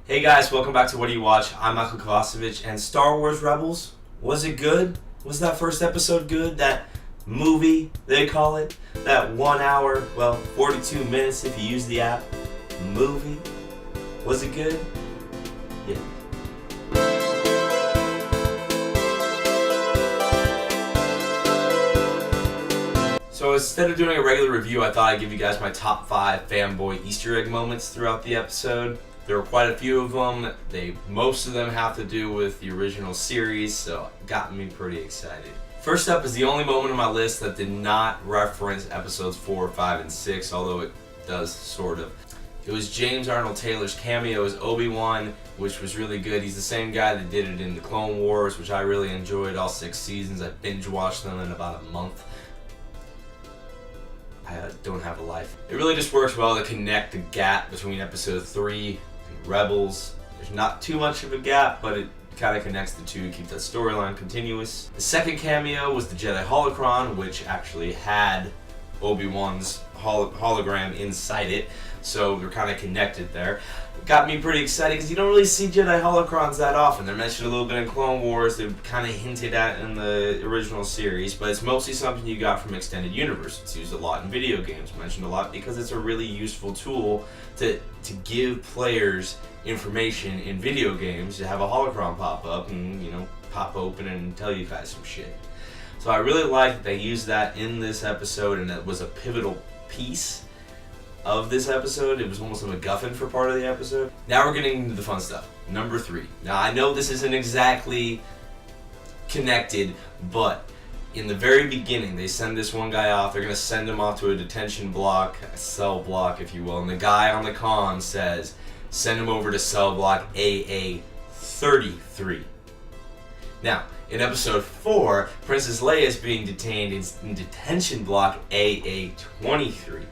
Hey guys, welcome back to What Do You Watch? I'm Michael Kovacevich, and Star Wars Rebels, was it good? Was that first episode good? That movie, they call it? That 1 hour, 42 minutes if you use the app, movie? Was it good? Yeah. So instead of doing a regular review, I thought I'd give you guys my top 5 fanboy Easter egg moments throughout the episode. There were quite a few of them. Most of them have to do with the original series, so it got me pretty excited. First up is the only moment on my list that did not reference episodes 4, 5, and 6, although it does sort of. It was James Arnold Taylor's cameo as Obi-Wan, which was really good. He's the same guy that did it in the Clone Wars, which I really enjoyed, all 6 seasons. I binge watched them in about a month. I don't have a life. It really just works well to connect the gap between episode 3 and Rebels. There's not too much of a gap, but it kind of connects the two to keep that storyline continuous. The second cameo was the Jedi Holocron, which actually had Obi-Wan's hologram inside it, so they're kind of connected there. It got me pretty excited because you don't really see Jedi Holocrons that often. They're mentioned a little bit in Clone Wars, they're kind of hinted at in the original series, but it's mostly something you got from Extended Universe. It's used a lot in video games, mentioned a lot because it's a really useful tool to give players information in video games, to have a holocron pop up and, pop open and tell you guys some shit. So I really liked that they used that in this episode, and that was a pivotal piece of this episode. It was almost a MacGuffin for part of the episode. Now we're getting into the fun stuff. Number 3. Now I know this isn't exactly connected, but in the very beginning they send this one guy off. They're going to send him off to a detention block, a cell block if you will, and the guy on the comm says, send him over to cell block AA-33. Now, in episode 4, Princess Leia is being detained in detention block AA-23.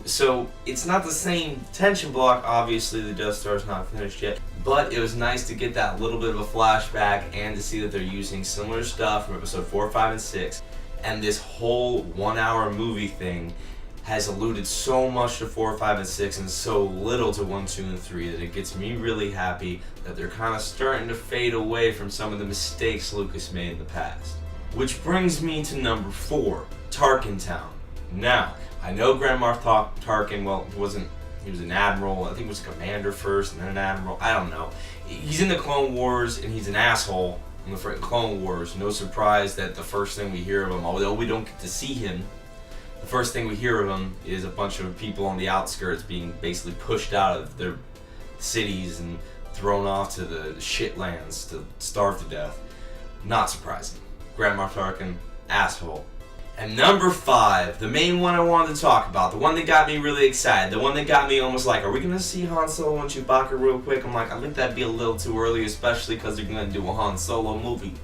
So, it's not the same detention block, obviously the Death Star's not finished yet, but it was nice to get that little bit of a flashback and to see that they're using similar stuff from episode 4, 5, and 6. And this whole 1 hour movie thing has alluded so much to 4, 5, and 6 and so little to 1, 2, and 3 that it gets me really happy that they're kind of starting to fade away from some of the mistakes Lucas made in the past. Which brings me to number 4, Tarkin Town. Now, I know Grand Moff Tarkin, he was an admiral, I think he was a commander first and then an admiral, I don't know. He's in the Clone Wars and he's an asshole in the Clone Wars. No surprise that the first thing we hear of him, although we don't get to see him, the first thing we hear of him is a bunch of people on the outskirts being basically pushed out of their cities and thrown off to the shitlands to starve to death. Not surprising. Grand Moff Tarkin, asshole. And number 5, the main one I wanted to talk about, the one that got me really excited, the one that got me almost like, are we going to see Han Solo and Chewbacca real quick? I'm like, I think that'd be a little too early, especially because they're going to do a Han Solo movie.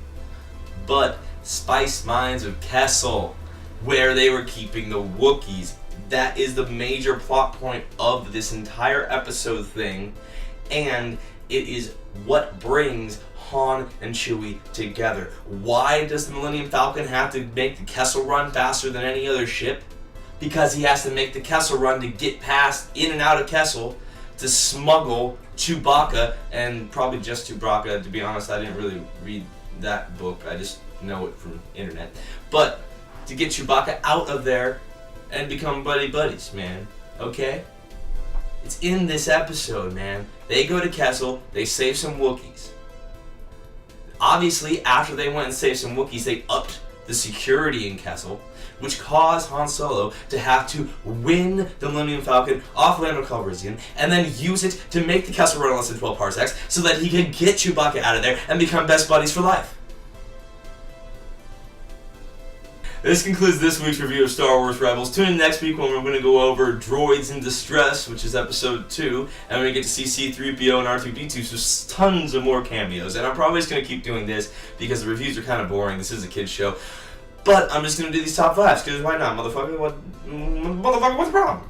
But Spice Mines of Kessel, where they were keeping the Wookiees. That is the major plot point of this entire episode thing, and it is what brings Han and Chewie together. Why does the Millennium Falcon have to make the Kessel Run faster than any other ship? Because he has to make the Kessel Run to get past, in and out of Kessel, to smuggle Chewbacca, and probably just Chewbacca. To be honest, I didn't really read that book, I just know it from the internet. But to get Chewbacca out of there and become buddies, man. Okay? It's in this episode, man. They go to Kessel, they save some Wookiees. Obviously, after they went and saved some Wookiees, they upped the security in Kessel, which caused Han Solo to have to win the Millennium Falcon off Lando Calrissian and then use it to make the Kessel Run in less than 12 parsecs so that he could get Chewbacca out of there and become best buddies for life. This concludes this week's review of Star Wars Rebels. Tune in next week when we're going to go over Droids in Distress, which is episode 2, and we get to see C-3PO and R2-D2, so tons of more cameos. And I'm probably just going to keep doing this because the reviews are kind of boring. This is a kid's show. But I'm just going to do these top 5s, because why not, motherfucker? What's the problem?